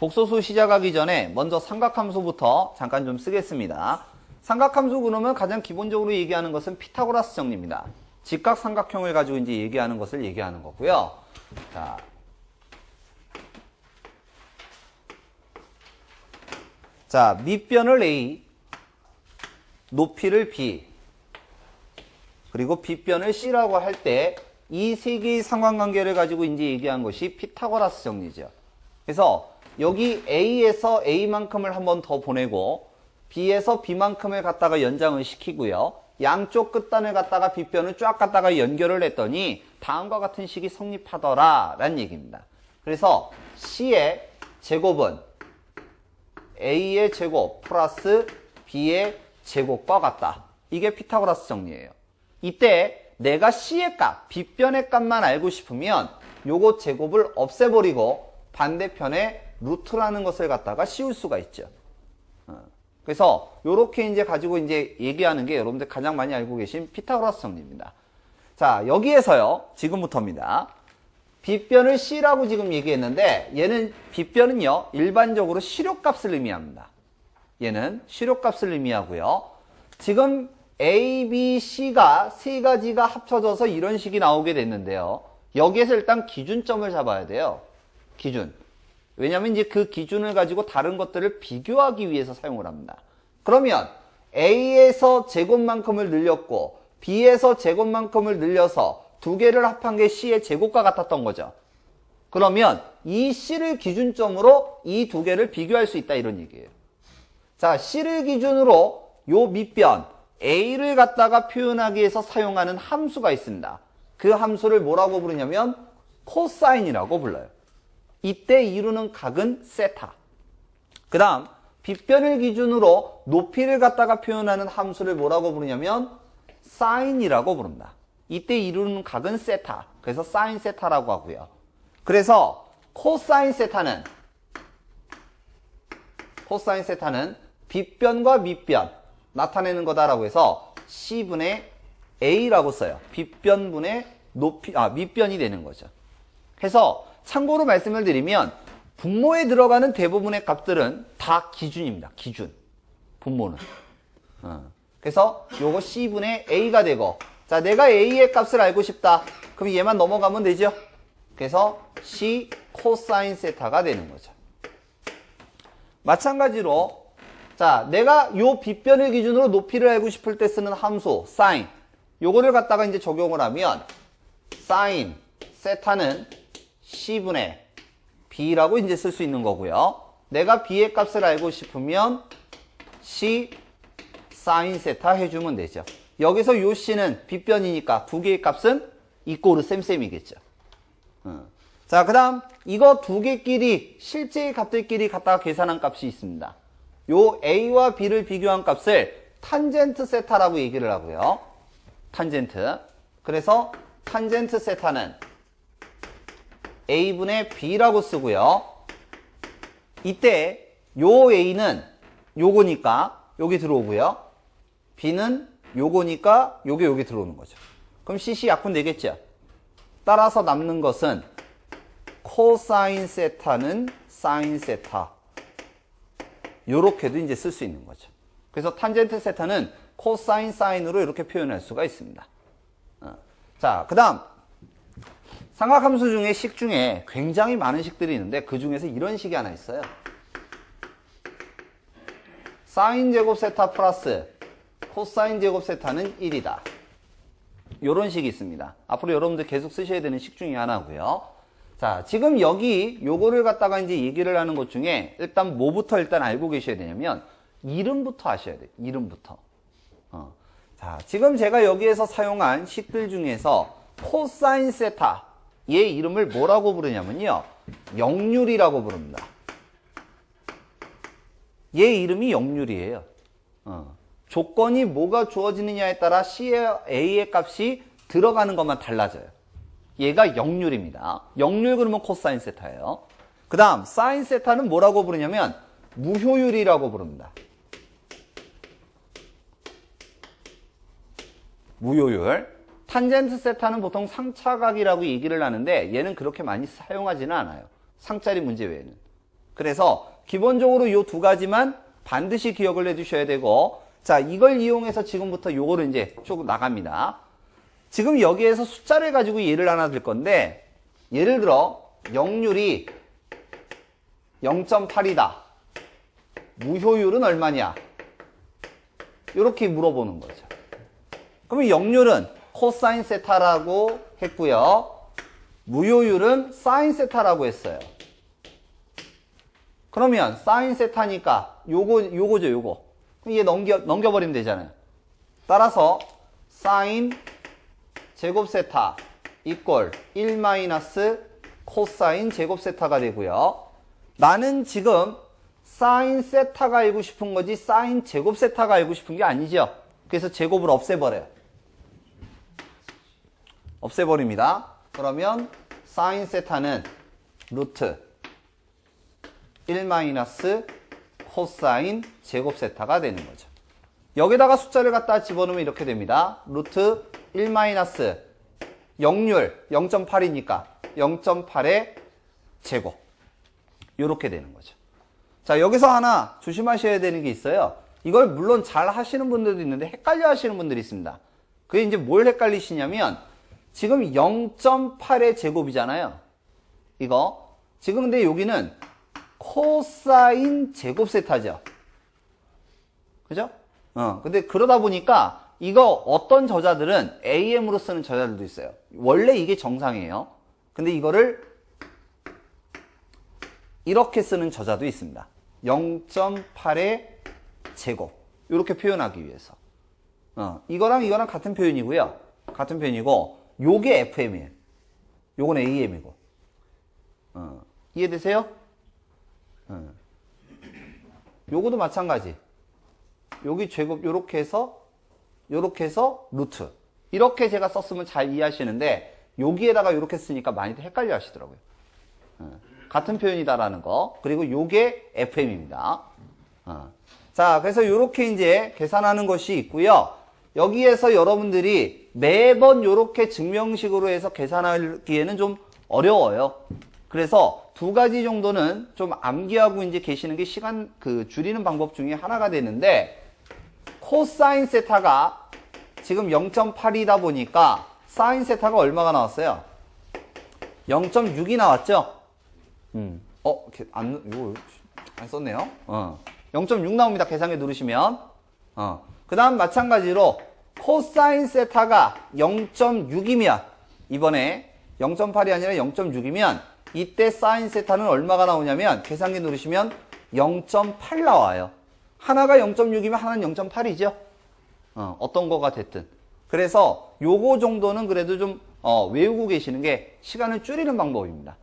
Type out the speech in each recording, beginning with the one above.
복소수 시작하기 전에 먼저 삼각함수부터 잠깐 좀 쓰겠습니다. 삼각함수 그러면 가장 기본적으로 얘기하는 것은 피타고라스 정리입니다. 직각삼각형을 가지고 이제 얘기하는 것을 얘기하는 거고요. 자, 밑변을 A, 높이를 B, 그리고 빗변을 C라고 할 때 이 세 개의 상관관계를 가지고 이제 얘기한 것이 피타고라스 정리죠. 그래서 여기 A에서 A만큼을 한 번 더 보내고 B에서 B만큼을 갖다가 연장을 시키고요. 양쪽 끝단을 갖다가 빗변을 쫙 갖다가 연결을 했더니 다음과 같은 식이 성립하더라 라는 얘기입니다. 그래서 C의 제곱은 A의 제곱 플러스 B의 제곱과 같다. 이게 피타고라스 정리예요. 이때 내가 C의 값, 빗변의 값만 알고 싶으면 요거 제곱을 없애버리고 반대편에 루트라는 것을 갖다가 씌울 수가 있죠. 그래서 요렇게 이제 가지고 이제 얘기하는 게 여러분들 가장 많이 알고 계신 피타고라스 정리입니다. 자, 여기에서요, 지금부터입니다. 빗변을 C라고 지금 얘기했는데 얘는 빗변은요 일반적으로 실효값을 의미합니다. 얘는 실효값을 의미하고요. 지금 A, B, C가 세 가지가 합쳐져서 이런 식이 나오게 됐는데요. 여기에서 일단 기준점을 잡아야 돼요. 기준. 왜냐하면 이제 그 기준을 가지고 다른 것들을 비교하기 위해서 사용을 합니다. 그러면 A에서 제곱만큼을 늘렸고 B에서 제곱만큼을 늘려서 두 개를 합한 게 C의 제곱과 같았던 거죠. 그러면 이 C를 기준점으로 이 두 개를 비교할 수 있다 이런 얘기예요. 자, C를 기준으로 요 밑변 A를 갖다가 표현하기 위해서 사용하는 함수가 있습니다. 그 함수를 뭐라고 부르냐면 코사인이라고 불러요. 이때 이루는 각은 세타. 그 다음 빗변을 기준으로 높이를 갖다가 표현하는 함수를 뭐라고 부르냐면 사인이라고 부릅니다. 이때 이루는 각은 세타. 그래서 사인 세타라고 하고요. 그래서 코사인 세타는 빗변과 밑변 나타내는 거다라고 해서 C분의 A라고 써요. 빗변분의 밑변이 되는 거죠. 해서 참고로 말씀을 드리면 분모에 들어가는 대부분의 값들은 다 기준입니다. 기준. 분모는. 그래서 요거 C분의 A가 되고, 자, 내가 A의 값을 알고 싶다. 그럼 얘만 넘어가면 되죠. 그래서 C 코사인 세타가 되는 거죠. 마찬가지로 자, 내가 요 빗변을 기준으로 높이를 알고 싶을 때 쓰는 함수 사인, 요거를 갖다가 이제 적용을 하면 사인 세타는 C분의 B라고 이제 쓸 수 있는 거고요. 내가 B의 값을 알고 싶으면 C 사인 세타 해주면 되죠. 여기서 요 C는 빗변이니까 두 개의 값은 이꼬르 쌤쌤이겠죠. 자, 그 다음 이거 두 개끼리 실제의 값들끼리 갖다가 계산한 값이 있습니다. 요 A와 B를 비교한 값을 탄젠트 세타라고 얘기를 하고요. 탄젠트. 그래서 탄젠트 세타는 A분의 B라고 쓰고요. 이때 요 A는 요거니까 여기 들어오고요. B는 요거니까 요게 여기 들어오는 거죠. 그럼 CC 약분 되겠죠. 따라서 남는 것은 코사인 세타는 사인 세타. 요렇게도 이제 쓸 수 있는 거죠. 그래서 탄젠트 세타는 코사인 사인으로 이렇게 표현할 수가 있습니다. 자, 그 다음 삼각함수 중에 식 중에 굉장히 많은 식들이 있는데 그 중에서 이런 식이 하나 있어요. 사인 제곱 세타 플러스 코사인 제곱 세타는 1이다. 요런 식이 있습니다. 앞으로 여러분들 계속 쓰셔야 되는 식 중에 하나고요. 자, 지금 여기 요거를 갖다가 이제 얘기를 하는 것 중에 일단 뭐부터 일단 알고 계셔야 되냐면 이름부터 아셔야 돼요. 이름부터. 자, 지금 제가 여기에서 사용한 식들 중에서 코사인 세타 얘 이름을 뭐라고 부르냐면요. 역률이라고 부릅니다. 얘 이름이 역률이에요. 조건이 뭐가 주어지느냐에 따라 C의 A의 값이 들어가는 것만 달라져요. 얘가 역률입니다. 역률 그러면 코사인 세타예요. 그 다음 사인 세타는 뭐라고 부르냐면 무효율이라고 부릅니다. 무효율. 탄젠트 세타는 보통 상차각이라고 얘기를 하는데 얘는 그렇게 많이 사용하지는 않아요. 상짜리 문제 외에는. 그래서 기본적으로 요 두 가지만 반드시 기억을 해두셔야 되고, 자, 이걸 이용해서 지금부터 요거를 이제 쭉 나갑니다. 지금 여기에서 숫자를 가지고 예를 하나 들 건데, 예를 들어 역률이 0.8이다. 무효율은 얼마냐? 이렇게 물어보는 거죠. 그러면 역률은 코사인 세타라고 했고요. 무효율은 사인 세타라고 했어요. 그러면 사인 세타니까 요거죠, 요거. 얘 넘겨버리면 되잖아요. 따라서 사인 제곱 세타 이꼴 1 마이너스 코사인 제곱 세타가 되고요. 나는 지금 사인 세타가 알고 싶은 거지 사인 제곱 세타가 알고 싶은 게 아니죠. 그래서 제곱을 없애버려요. 없애버립니다. 그러면 사인 세타는 루트 1 마이너스 코사인 제곱 세타가 되는 거죠. 여기다가 숫자를 갖다 집어넣으면 이렇게 됩니다. 루트 1 마이너스 역률 0.8이니까 0.8의 제곱. 이렇게 되는 거죠. 자, 여기서 하나 조심하셔야 되는 게 있어요. 이걸 물론 잘 하시는 분들도 있는데 헷갈려 하시는 분들이 있습니다. 그게 이제 뭘 헷갈리시냐면 지금 0.8의 제곱이잖아요. 이거. 지금 근데 여기는 코사인 제곱 세타죠. 그죠? 근데 그러다 보니까 이거 어떤 저자들은 AM으로 쓰는 저자들도 있어요. 원래 이게 정상이에요. 근데 이거를 이렇게 쓰는 저자도 있습니다. 0.8의 제곱. 이렇게 표현하기 위해서. 이거랑 이거랑 같은 표현이고요. 같은 표현이고, 요게 FM이에요. 요건 AM이고. 이해되세요? 요거도 마찬가지. 여기 제곱 요렇게 해서 루트. 이렇게 제가 썼으면 잘 이해하시는데 여기에다가 요렇게 쓰니까 많이들 헷갈려 하시더라고요. 같은 표현이다라는 거. 그리고 요게 FM입니다. 자, 그래서 요렇게 이제 계산하는 것이 있고요. 여기에서 여러분들이 매번 요렇게 증명식으로 해서 계산하기에는 좀 어려워요. 그래서 두 가지 정도는 좀 암기하고 이제 계시는 게 시간 줄이는 방법 중에 하나가 되는데, 코사인 세타가 지금 0.8이다 보니까 사인 세타가 얼마가 나왔어요? 0.6이 나왔죠? 이거 안 썼네요. 0.6 나옵니다. 계산기 누르시면. 그 다음 마찬가지로 코사인 세타가 0.6이면, 이번에 0.8이 아니라 0.6이면 이때 사인 세타는 얼마가 나오냐면 계산기 누르시면 0.8 나와요. 하나가 0.6이면 하나는 0.8이죠. 어떤 거가 됐든. 그래서 요거 정도는 그래도 좀 외우고 계시는 게 시간을 줄이는 방법입니다.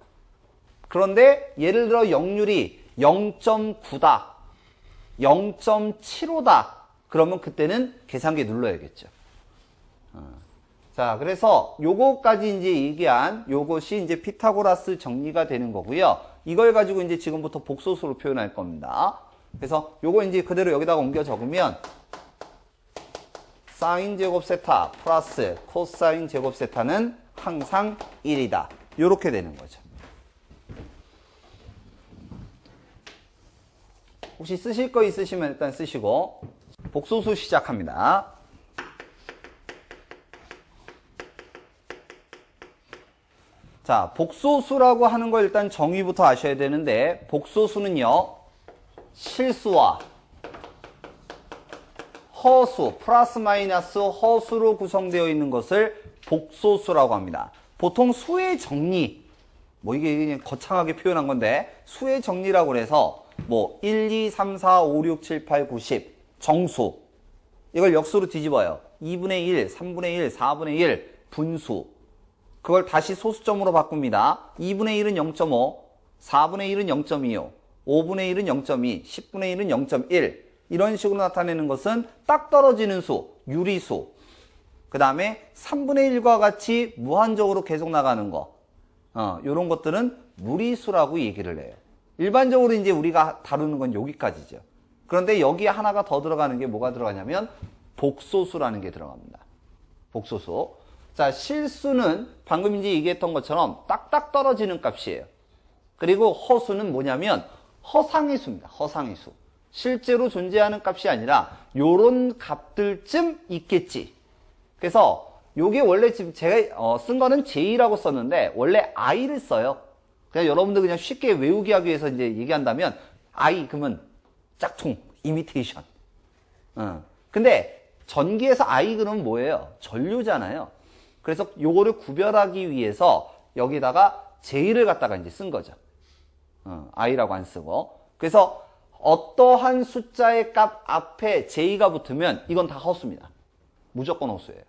그런데 예를 들어 역률이 0.9다, 0.75다. 그러면 그때는 계산기 눌러야겠죠. 자, 그래서 요거까지 이제 얘기한 요것이 이제 피타고라스 정리가 되는 거고요. 이걸 가지고 이제 지금부터 복소수로 표현할 겁니다. 그래서 요거 이제 그대로 여기다가 옮겨 적으면 사인 제곱 세타 플러스 코사인 제곱 세타는 항상 1이다. 요렇게 되는 거죠. 혹시 쓰실 거 있으시면 일단 쓰시고 복소수 시작합니다. 자, 복소수라고 하는 거 일단 정의부터 아셔야 되는데, 복소수는요, 실수와 허수, 플러스 마이너스 허수로 구성되어 있는 것을 복소수라고 합니다. 보통 수의 정리, 이게 그냥 거창하게 표현한 건데, 수의 정리라고 해서 1, 2, 3, 4, 5, 6, 7, 8, 9, 10 정수, 이걸 역수로 뒤집어요. 2분의 1, 3분의 1, 4분의 1 분수. 그걸 다시 소수점으로 바꿉니다. 2분의 1은 0.5, 4분의 1은 0.25, 5분의 1은 0.2, 10분의 1은 0.1. 이런 식으로 나타내는 것은 딱 떨어지는 수, 유리수. 그 다음에 3분의 1과 같이 무한적으로 계속 나가는 거. 요런 것들은 무리수라고 얘기를 해요. 일반적으로 이제 우리가 다루는 건 여기까지죠. 그런데 여기에 하나가 더 들어가는 게 뭐가 들어가냐면 복소수라는 게 들어갑니다. 복소수. 자, 실수는 방금 이제 얘기했던 것처럼 딱딱 떨어지는 값이에요. 그리고 허수는 뭐냐면 허상의 수입니다. 허상의 수. 실제로 존재하는 값이 아니라 요런 값들쯤 있겠지. 그래서 요게 원래 지금 제가 쓴 거는 J라고 썼는데 원래 I를 써요. 그냥 여러분들 그냥 쉽게 외우게 하기 위해서 이제 얘기한다면 I 그러면 짝퉁, 이미테이션. 근데 전기에서 I 그러면 뭐예요? 전류잖아요. 그래서 요거를 구별하기 위해서 여기다가 J를 갖다가 이제 쓴 거죠. I라고 안 쓰고. 그래서 어떠한 숫자의 값 앞에 J가 붙으면 이건 다 허수입니다. 무조건 허수예요.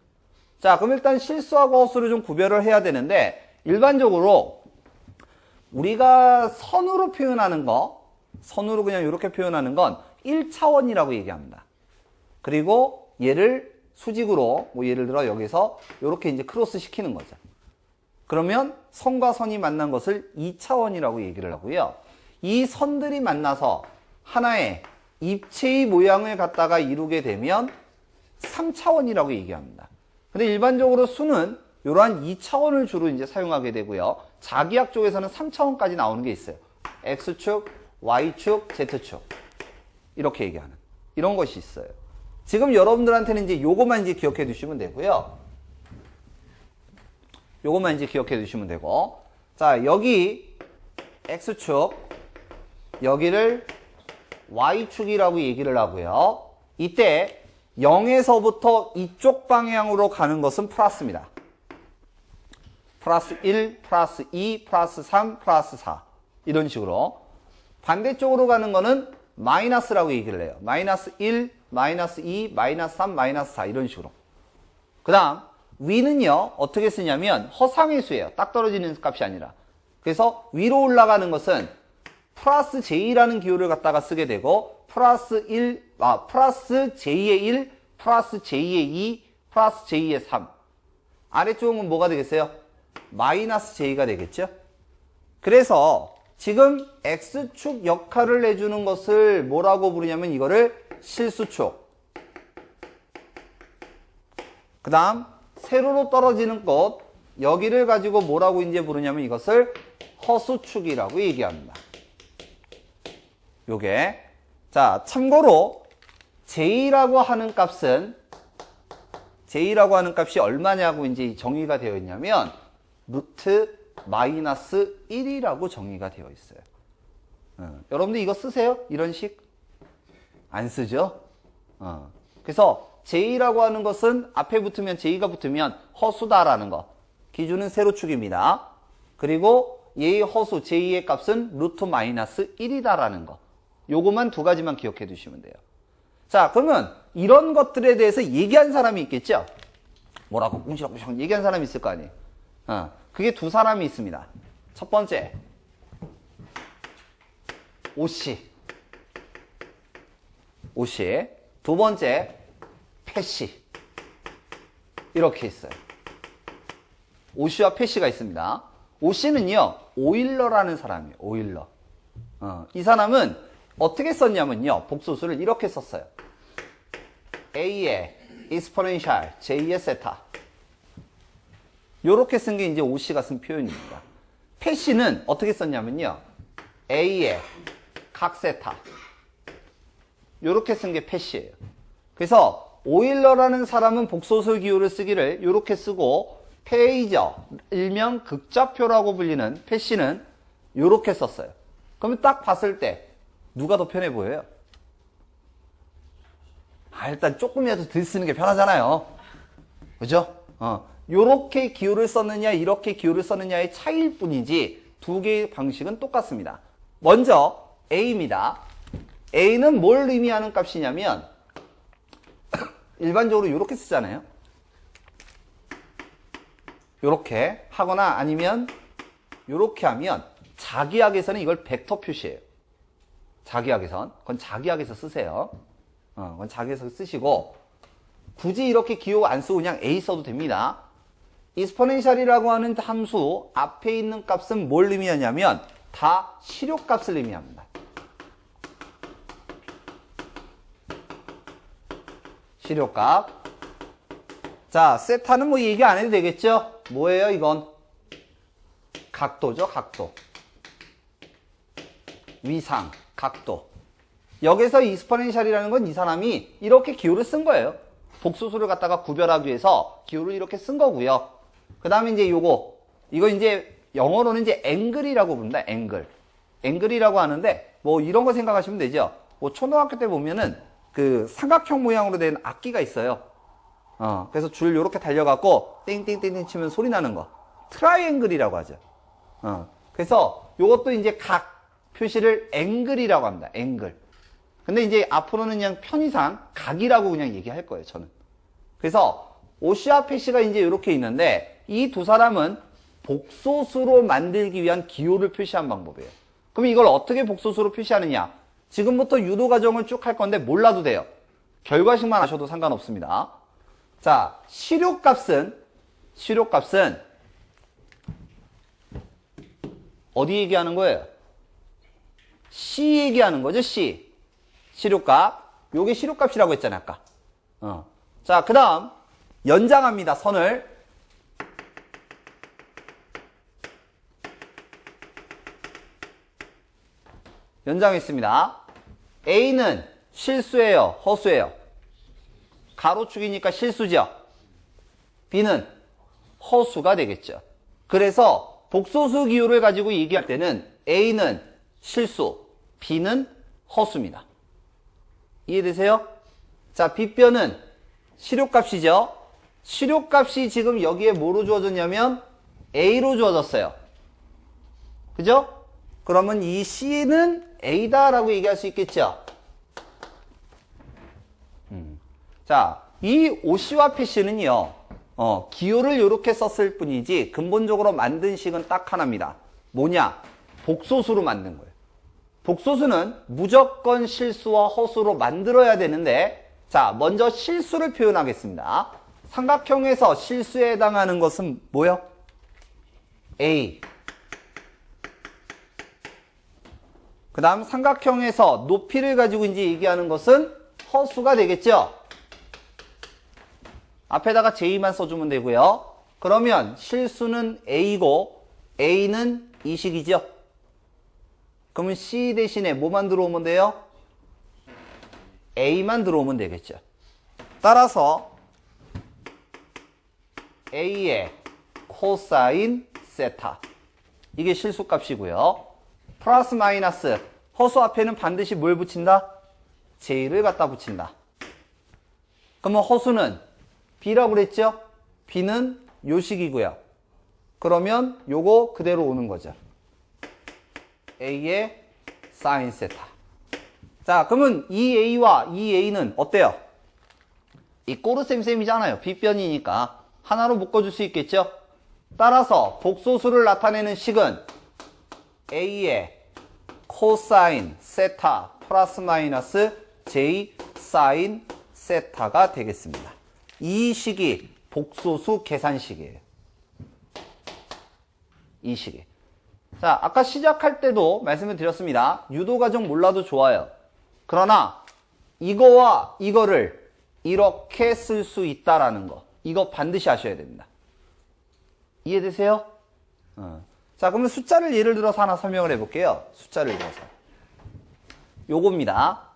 자, 그럼 일단 실수하고 허수를 좀 구별을 해야 되는데 일반적으로 우리가 선으로 표현하는 거, 선으로 그냥 이렇게 표현하는 건 1차원이라고 얘기합니다. 그리고 얘를 수직으로 뭐 예를 들어 여기서 이렇게 이제 크로스 시키는 거죠. 그러면 선과 선이 만난 것을 2차원이라고 얘기를 하고요. 이 선들이 만나서 하나의 입체의 모양을 갖다가 이루게 되면 3차원이라고 얘기합니다. 근데 일반적으로 수는 이러한 2차원을 주로 이제 사용하게 되고요. 자기학 쪽에서는 3차원까지 나오는 게 있어요. X축, Y축, Z축. 이렇게 얘기하는. 이런 것이 있어요. 지금 여러분들한테는 이제 요것만 이제 기억해 두시면 되고요. 요것만 이제 기억해 두시면 되고. 자, 여기 X축, 여기를 Y축이라고 얘기를 하고요. 이때 0에서부터 이쪽 방향으로 가는 것은 플러스입니다. 플러스 1, 플러스 2, 플러스 3, 플러스 4. 이런 식으로. 반대쪽으로 가는 거는 마이너스라고 얘기를 해요. 마이너스 1, 마이너스 2, 마이너스 3, 마이너스 4. 이런 식으로. 그 다음, 위는요, 어떻게 쓰냐면 허상의 수예요. 딱 떨어지는 값이 아니라. 그래서 위로 올라가는 것은 플러스 J라는 기호를 갖다가 쓰게 되고, 플러스 J의 1, 플러스 J의 2, 플러스 J의 3. 아래쪽은 뭐가 되겠어요? 마이너스 J가 되겠죠? 그래서 지금 X축 역할을 해주는 것을 뭐라고 부르냐면 이거를 실수축. 그 다음, 세로로 떨어지는 것, 여기를 가지고 뭐라고 이제 부르냐면 이것을 허수축이라고 얘기합니다. 요게. 자, 참고로 J라고 하는 값이 얼마냐고 이제 정의가 되어 있냐면 루트 마이너스 1이라고 정의가 되어 있어요. 여러분들 이거 쓰세요? 이런 식? 안 쓰죠? 그래서 J라고 하는 것은 앞에 붙으면 J가 붙으면 허수다라는 거. 기준은 세로축입니다. 그리고 얘의 허수 J의 값은 루트 마이너스 1이다라는 거. 요것만 두 가지만 기억해 두시면 돼요. 자, 그러면 이런 것들에 대해서 얘기한 사람이 있겠죠? 뭐라고 꿍시렁꿍시렁 얘기한 사람이 있을 거 아니에요? 그게 두 사람이 있습니다. 첫 번째, 오씨. 두 번째, 패씨. 이렇게 있어요. 오씨와 패씨가 있습니다. 오씨는요, 오일러라는 사람이에요. 오일러. 이 사람은 어떻게 썼냐면요, 복소수를 이렇게 썼어요. A의 exponential, J의 세타. 요렇게 쓴 게 이제 오씨가 쓴 표현입니다. 패씨는 어떻게 썼냐면요, A의 각세타. 요렇게 쓴 게 패씨예요. 그래서 오일러라는 사람은 복소수 기호를 쓰기를 요렇게 쓰고, 페이저, 일명 극좌표라고 불리는 패씨는 요렇게 썼어요. 그러면 딱 봤을 때 누가 더 편해 보여요? 일단 조금이라도 덜 쓰는 게 편하잖아요. 그죠? 요렇게 기호를 썼느냐, 이렇게 기호를 썼느냐의 차이일 뿐이지 두 개의 방식은 똑같습니다. 먼저 A입니다. A는 뭘 의미하는 값이냐면 일반적으로 이렇게 쓰잖아요. 이렇게 하거나 아니면 이렇게 하면 자기학에서는 이걸 벡터 표시해요. 자기학에선. 그건 자기학에서 쓰세요. 그건 자기학에서 쓰시고 굳이 이렇게 기호 안 쓰고 그냥 A 써도 됩니다. exponential이라고 하는 함수 앞에 있는 값은 뭘 의미하냐면 다 실효값을 의미합니다. 실효값. 자, 세타는 뭐 얘기 안 해도 되겠죠? 뭐예요, 이건? 각도죠, 각도. 위상, 각도. 여기서 익스포넨셜이라는 건 이 사람이 이렇게 기호를 쓴 거예요. 복소수를 갖다가 구별하기 위해서 기호를 이렇게 쓴 거고요. 그 다음에 이제 이거 이제 영어로는 이제 앵글이라고 부른다. 앵글이라고 하는데 뭐 이런 거 생각하시면 되죠. 뭐 초등학교 때 보면은 그 삼각형 모양으로 된 악기가 있어요. 그래서 줄 요렇게 달려갖고 띵띵띵띵 치면 소리 나는 거. 트라이앵글이라고 하죠. 그래서 요것도 이제 각 표시를 앵글이라고 합니다. 앵글. 근데 이제 앞으로는 그냥 편의상 각이라고 그냥 얘기할 거예요, 저는. 그래서 오씨와 패시가 이제 이렇게 있는데 이 두 사람은 복소수로 만들기 위한 기호를 표시한 방법이에요. 그럼 이걸 어떻게 복소수로 표시하느냐? 지금부터 유도 과정을 쭉 할 건데 몰라도 돼요. 결과식만 아셔도 상관없습니다. 자, 시료값은 어디 얘기하는 거예요? C 얘기하는 거죠, C. 시료값. 요게 시료값이라고 했잖아요, 아까. 자, 그 다음, 연장합니다, 선을. 연장했습니다. A는 실수예요, 허수예요? 가로축이니까 실수죠. B는 허수가 되겠죠. 그래서 복소수 기호를 가지고 얘기할 때는 A는 실수, B는 허수입니다. 이해되세요? 자, B변은 시료값이죠. 시료값이 지금 여기에 뭐로 주어졌냐면 A로 주어졌어요. 그죠? 그러면 이 C는 A다라고 얘기할 수 있겠죠. 자, 이 OC와 PC는요, 기호를 이렇게 썼을 뿐이지 근본적으로 만든 식은 딱 하나입니다. 뭐냐? 복소수로 만든 거예요. 복소수는 무조건 실수와 허수로 만들어야 되는데, 자, 먼저 실수를 표현하겠습니다. 삼각형에서 실수에 해당하는 것은 뭐요? A. 그 다음 삼각형에서 높이를 가지고 이제 얘기하는 것은 허수가 되겠죠? 앞에다가 J만 써주면 되고요. 그러면 실수는 A고 A는 이 식이죠? 그러면 C 대신에 뭐만 들어오면 돼요? A만 들어오면 되겠죠. 따라서 A의 코사인 세타. 이게 실수값이고요. 플러스 마이너스 허수 앞에는 반드시 뭘 붙인다? J를 갖다 붙인다. 그러면 허수는 B라고 그랬죠? B는 요 식이고요. 그러면 요거 그대로 오는 거죠. A의 사인 세타. 자, 그러면 이 A와 이 A는 어때요? 이 꼬르 쌤쌤이잖아요. B변이니까 하나로 묶어줄 수 있겠죠? 따라서 복소수를 나타내는 식은 A의 코사인 세타 플러스 마이너스 J 사인 세타가 되겠습니다. 이 식이 복소수 계산식이에요. 이 식이. 자, 아까 시작할 때도 말씀을 드렸습니다. 유도 과정 몰라도 좋아요. 그러나 이거와 이거를 이렇게 쓸 수 있다라는 거. 이거 반드시 아셔야 됩니다. 이해되세요? 자, 그러면 숫자를 예를 들어서 하나 설명을 해볼게요. 숫자를 들어서. 요겁니다.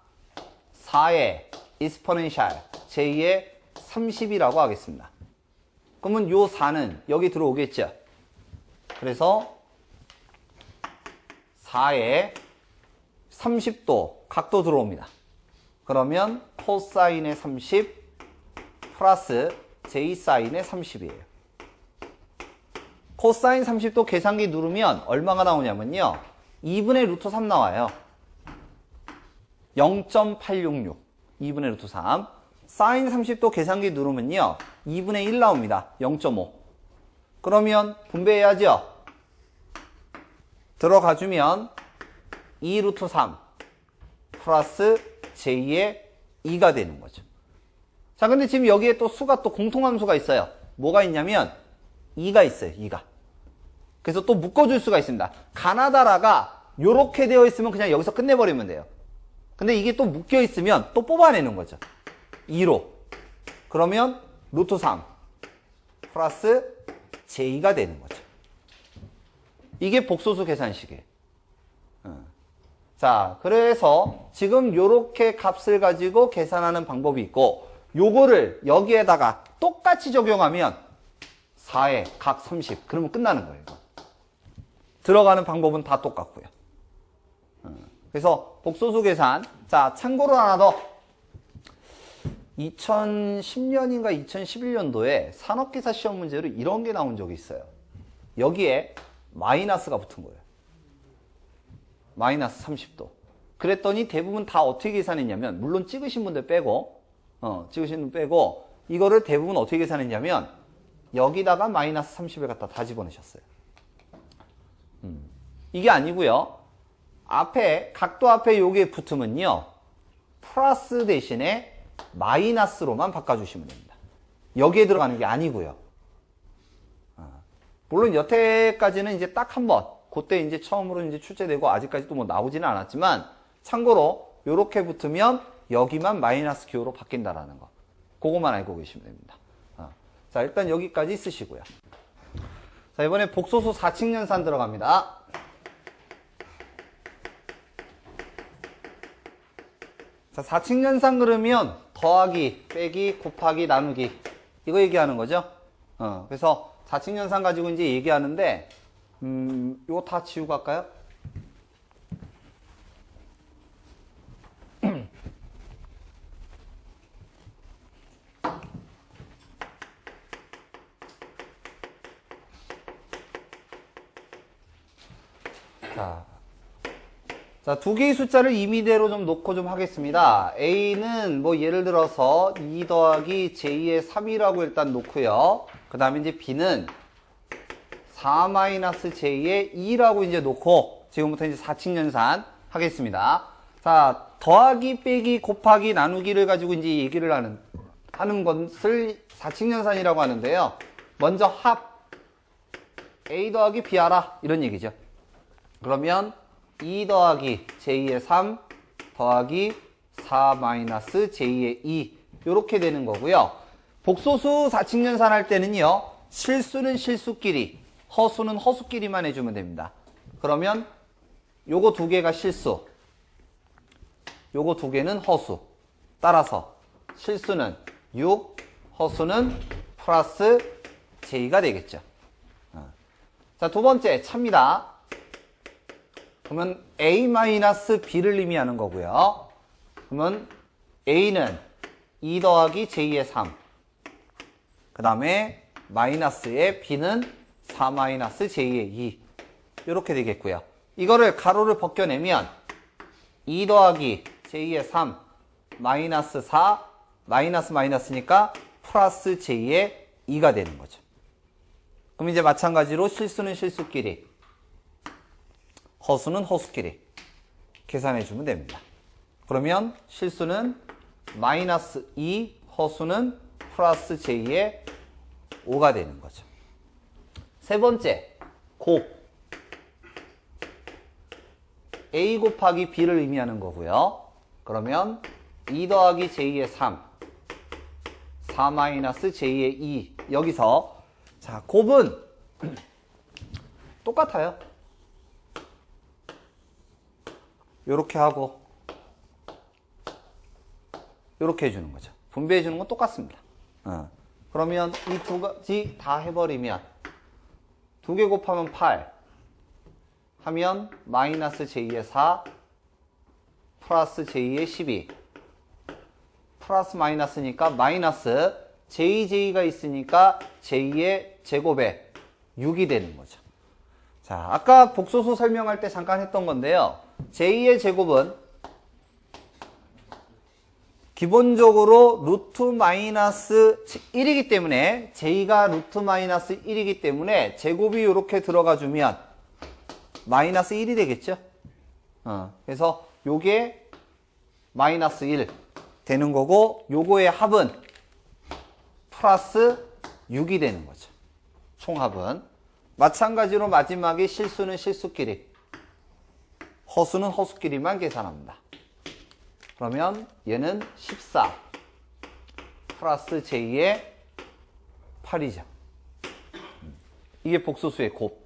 4의 익스포넨셜 J의 30이라고 하겠습니다. 그러면 요 4는 여기 들어오겠죠? 그래서 4에 30도 각도 들어옵니다. 그러면 코사인의 30 플러스 J사인의 30이에요. 코사인 30도 계산기 누르면 얼마가 나오냐면요. 2분의 루트 3 나와요. 0.866 2분의 루트 3. 사인 30도 계산기 누르면요. 2분의 1 나옵니다. 0.5. 그러면 분배해야죠. 들어가주면 2 루트 3 플러스 J의 2가 되는 거죠. 자, 근데 지금 여기에 또 수가 또 공통함수가 있어요. 뭐가 있냐면 2가 있어요. 2가. 그래서 또 묶어줄 수가 있습니다. 가나다라가 요렇게 되어 있으면 그냥 여기서 끝내버리면 돼요. 근데 이게 또 묶여 있으면 또 뽑아내는 거죠. 2로. 그러면 루트 3 플러스 J가 되는 거죠. 이게 복소수 계산식이에요. 자, 그래서 지금 요렇게 값을 가지고 계산하는 방법이 있고, 요거를 여기에다가 똑같이 적용하면 4에 각 30. 그러면 끝나는 거예요. 들어가는 방법은 다 똑같고요. 그래서 복소수 계산. 자, 참고로 하나 더. 2010년인가 2011년도에 산업기사 시험 문제로 이런 게 나온 적이 있어요. 여기에 마이너스가 붙은 거예요. 마이너스 30도. 그랬더니 대부분 다 어떻게 계산했냐면, 물론 찍으신 분들 빼고, 이거를 대부분 어떻게 계산했냐면, 여기다가 마이너스 30을 갖다 다 집어넣으셨어요. 이게 아니고요. 앞에, 각도 앞에 요게 붙으면요, 플러스 대신에 마이너스로만 바꿔주시면 됩니다. 여기에 들어가는 게 아니고요. 물론 여태까지는 이제 딱 한 번, 그때 이제 처음으로 이제 출제되고 아직까지도 뭐 나오지는 않았지만, 참고로 요렇게 붙으면 여기만 마이너스 기호로 바뀐다라는 거. 그거만 알고 계시면 됩니다. 자, 일단 여기까지 쓰시고요. 자, 이번에 복소수 4칙 연산 들어갑니다. 자, 4칙 연산 그러면 더하기, 빼기, 곱하기, 나누기 이거 얘기하는 거죠. 그래서 4칙 연산 가지고 이제 얘기하는데 이거 다 지우고 할까요? 자, 두 개의 숫자를 임의대로 좀 놓고 좀 하겠습니다. A는 뭐 예를 들어서 2 더하기 J의 3이라고 일단 놓고요. 그 다음에 이제 B는 4 마이너스 J의 2라고 이제 놓고 지금부터 이제 4칙 연산 하겠습니다. 자, 더하기, 빼기, 곱하기, 나누기를 가지고 이제 얘기를 하는 것을 4칙 연산이라고 하는데요. 먼저 합 A 더하기 B 하라 이런 얘기죠. 그러면 2 더하기 J의 3 더하기 4 마이너스 J의 2 이렇게 되는 거고요. 복소수 4칙 연산 할 때는요. 실수는 실수끼리, 허수는 허수끼리만 해주면 됩니다. 그러면 요거 두 개가 실수, 요거 두 개는 허수. 따라서 실수는 6, 허수는 플러스 J가 되겠죠. 자, 두 번째 차입니다. 그러면 A-B를 의미하는 거고요. 그러면 A는 2 더하기 J의 3. 그 다음에 마이너스의 B는 4 마이너스 J의 2. 이렇게 되겠고요. 이거를 가로를 벗겨내면 2 더하기 J의 3 마이너스 4 마이너스니까 플러스 J의 2가 되는 거죠. 그럼 이제 마찬가지로 실수는 실수끼리, 허수는 허수끼리 계산해 주면 됩니다. 그러면 실수는 마이너스 2, 허수는 플러스 J의 5가 되는 거죠. 세 번째, 곱. A 곱하기 B를 의미하는 거고요. 그러면 2 더하기 J의 3, 4 마이너스 J의 2. 여기서 자, 곱은 똑같아요. 요렇게 하고 요렇게 해주는 거죠. 분배해 주는 건 똑같습니다. 그러면 이 두 가지 다 해버리면 2개 곱하면 8 하면 마이너스 J의 4 플러스 J의 12 플러스 마이너스니까 마이너스 JJ가 있으니까 J의 제곱에 6이 되는 거죠. 자, 아까 복소수 설명할 때 잠깐 했던 건데요. J의 제곱은 기본적으로 루트 마이너스 1이기 때문에 J가 루트 마이너스 1이기 때문에 제곱이 이렇게 들어가 주면 마이너스 1이 되겠죠. 그래서 요게 마이너스 1 되는 거고 요거의 합은 플러스 6이 되는 거죠. 총합은. 마찬가지로 마지막에 실수는 실수끼리, 허수는 허수끼리만 계산합니다. 그러면 얘는 14 플러스 J의 8이죠. 이게 복소수의 곱.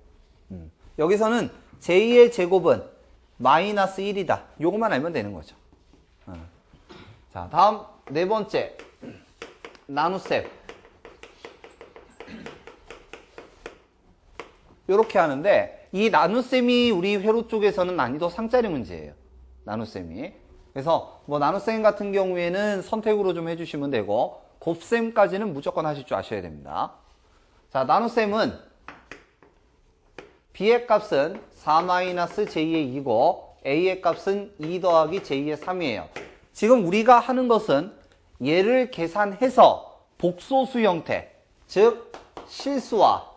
여기서는 J의 제곱은 마이너스 1이다. 요것만 알면 되는 거죠. 자, 다음 네 번째. 나눗셈. 요렇게 하는데 이 나눗셈이 우리 회로 쪽에서는 난이도 상짜리 문제예요. 나눗셈이. 그래서 뭐 나눗셈 같은 경우에는 선택으로 좀 해주시면 되고 곱셈까지는 무조건 하실 줄 아셔야 됩니다. 자, 나눗셈은 b의 값은 4-j의 2고 a의 값은 2 더하기 j의 3이에요. 지금 우리가 하는 것은 얘를 계산해서 복소수 형태, 즉 실수와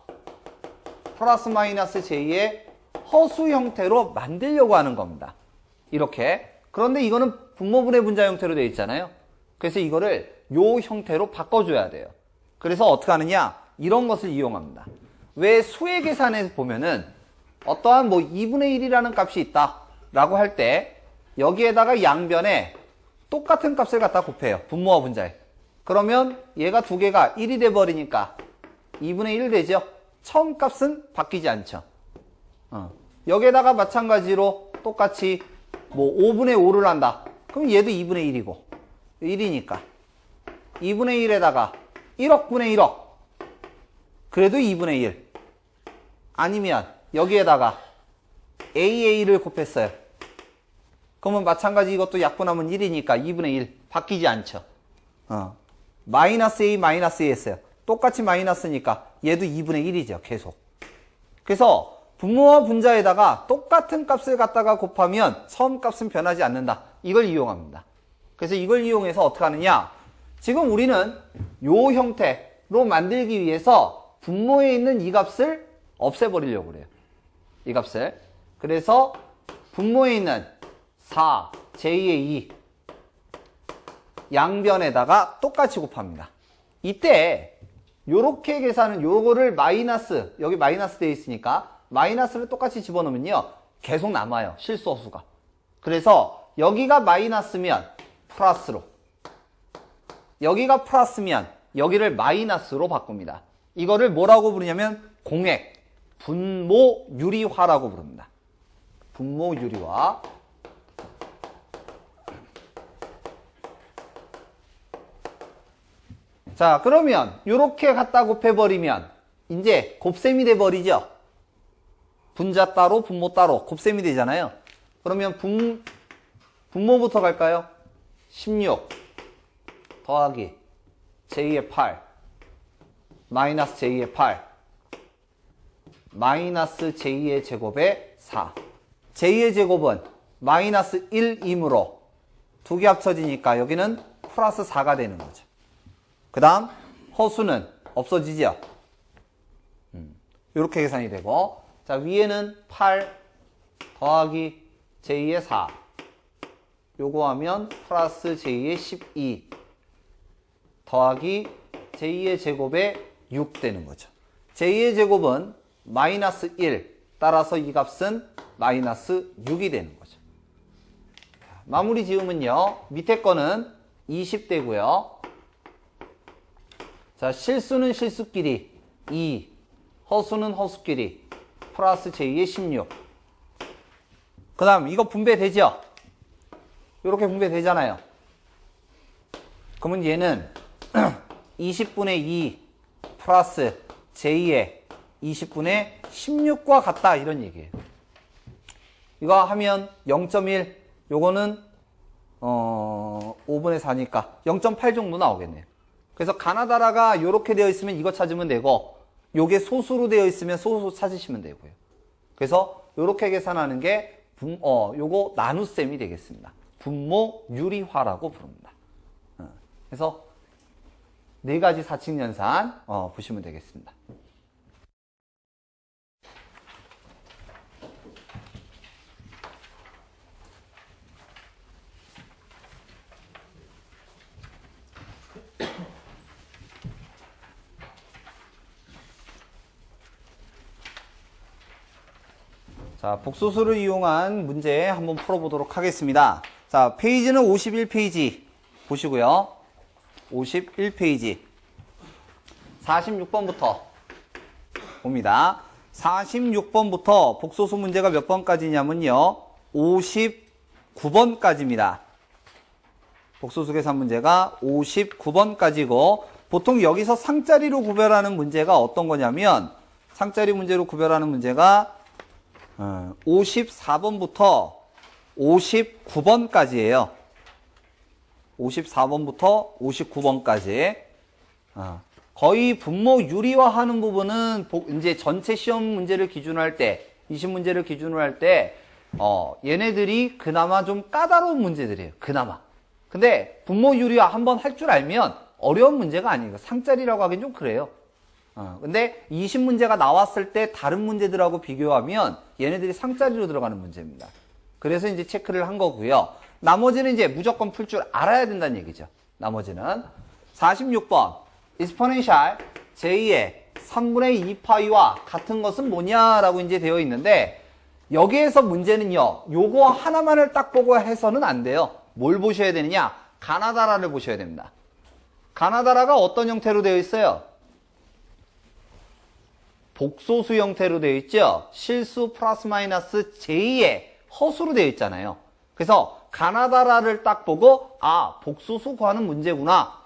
플러스 마이너스 j의 허수 형태로 만들려고 하는 겁니다. 이렇게. 그런데 이거는 분모분의 분자 형태로 되어 있잖아요. 그래서 이거를 요 형태로 바꿔줘야 돼요. 그래서 어떻게 하느냐? 이런 것을 이용합니다. 왜 수의 계산에서 보면은 어떠한 뭐 2분의 1이라는 값이 있다 라고 할 때 여기에다가 양변에 똑같은 값을 갖다 곱해요. 분모와 분자에. 그러면 얘가 두 개가 1이 돼버리니까 2분의 1 되죠? 처음 값은 바뀌지 않죠. 여기에다가 마찬가지로 똑같이 뭐 5분의 5를 한다. 그럼 얘도 2분의 1이고 1이니까 2분의 1에다가 1억분의 1억 그래도 2분의 1 아니면 여기에다가 AA를 곱했어요. 그러면 마찬가지 이것도 약분하면 1이니까 2분의 1 바뀌지 않죠. 마이너스 A 마이너스 A 했어요. 똑같이 마이너스니까 얘도 2분의 1이죠. 계속. 그래서 분모와 분자에다가 똑같은 값을 갖다가 곱하면 처음 값은 변하지 않는다. 이걸 이용합니다. 그래서 이걸 이용해서 어떻게 하느냐? 지금 우리는 요 형태로 만들기 위해서 분모에 있는 이 값을 없애버리려고 그래요. 이 값을. 그래서 분모에 있는 4, j의 2 양변에다가 똑같이 곱합니다. 이때 요렇게 계산은 요거를 마이너스, 여기 마이너스 되어 있으니까 마이너스를 똑같이 집어넣으면요 계속 남아요. 실수수가. 그래서 여기가 마이너스면 플러스로, 여기가 플러스면 여기를 마이너스로 바꿉니다. 이거를 뭐라고 부르냐면 공액, 분모유리화라고 부릅니다. 분모유리화. 자, 그러면 요렇게 갖다 곱해버리면 이제 곱셈이 돼버리죠. 분자 따로 분모 따로 곱셈이 되잖아요. 그러면 분모부터 갈까요? 16 더하기 j의 8 마이너스 j의 8 마이너스 j의 제곱의 4 j의 제곱은 마이너스 1이므로 두 개 합쳐지니까 여기는 플러스 4가 되는 거죠. 그 다음 허수는 없어지죠. 이렇게 계산이 되고, 자, 위에는 8 더하기 j의 4 요거 하면 플러스 j의 12 더하기 j의 제곱의 6 되는 거죠. j의 제곱은 마이너스 1 따라서 이 값은 마이너스 6이 되는 거죠. 마무리 지으면요 밑에 거는 20 되고요. 자, 실수는 실수끼리 2, 허수는 허수끼리 플러스 j의 16. 그 다음 이거 분배되죠? 이렇게 분배되잖아요. 그러면 얘는 20분의 2 플러스 j의 20분의 16과 같다 이런 얘기예요. 이거 하면 0.1 요거는 5분의 4니까 0.8 정도 나오겠네요. 그래서 가나다라가 이렇게 되어 있으면 이거 찾으면 되고 요게 소수로 되어 있으면 소수 찾으시면 되고요. 그래서 이렇게 계산하는 게 요거 나눗셈이 되겠습니다. 분모유리화라고 부릅니다. 그래서 네 가지 사칙연산 보시면 되겠습니다. 자, 복소수를 이용한 문제 한번 풀어보도록 하겠습니다. 자, 페이지는 51페이지 보시고요. 51페이지 46번부터 봅니다. 46번부터 복소수 문제가 몇 번까지냐면요. 59번까지입니다. 복소수 계산 문제가 59번까지고 보통 여기서 상자리로 구별하는 문제가 어떤 거냐면 상자리 문제로 구별하는 문제가 54번부터 59번까지예요. 54번부터 59번까지. 거의 분모 유리화하는 부분은 이제 전체 시험 문제를 기준으로 할 때, 20문제를 기준으로 할 때, 얘네들이 그나마 좀 까다로운 문제들이에요. 그나마. 근데 분모 유리화 한번 할 줄 알면 어려운 문제가 아니에요. 상자리라고 하긴 좀 그래요. 근데 20문제가 나왔을 때 다른 문제들하고 비교하면 얘네들이 상자리로 들어가는 문제입니다. 그래서 이제 체크를 한 거고요. 나머지는 이제 무조건 풀 줄 알아야 된다는 얘기죠. 나머지는 46번 exponential j의 3분의 2파이와 같은 것은 뭐냐라고 이제 되어 있는데 여기에서 문제는요. 요거 하나만을 딱 보고 해서는 안 돼요. 뭘 보셔야 되느냐? 가나다라를 보셔야 됩니다. 가나다라가 어떤 형태로 되어 있어요? 복소수 형태로 되어 있죠. 실수 플러스 마이너스 j의 허수로 되어 있잖아요. 그래서 가나다라를 딱 보고 복소수 구하는 문제구나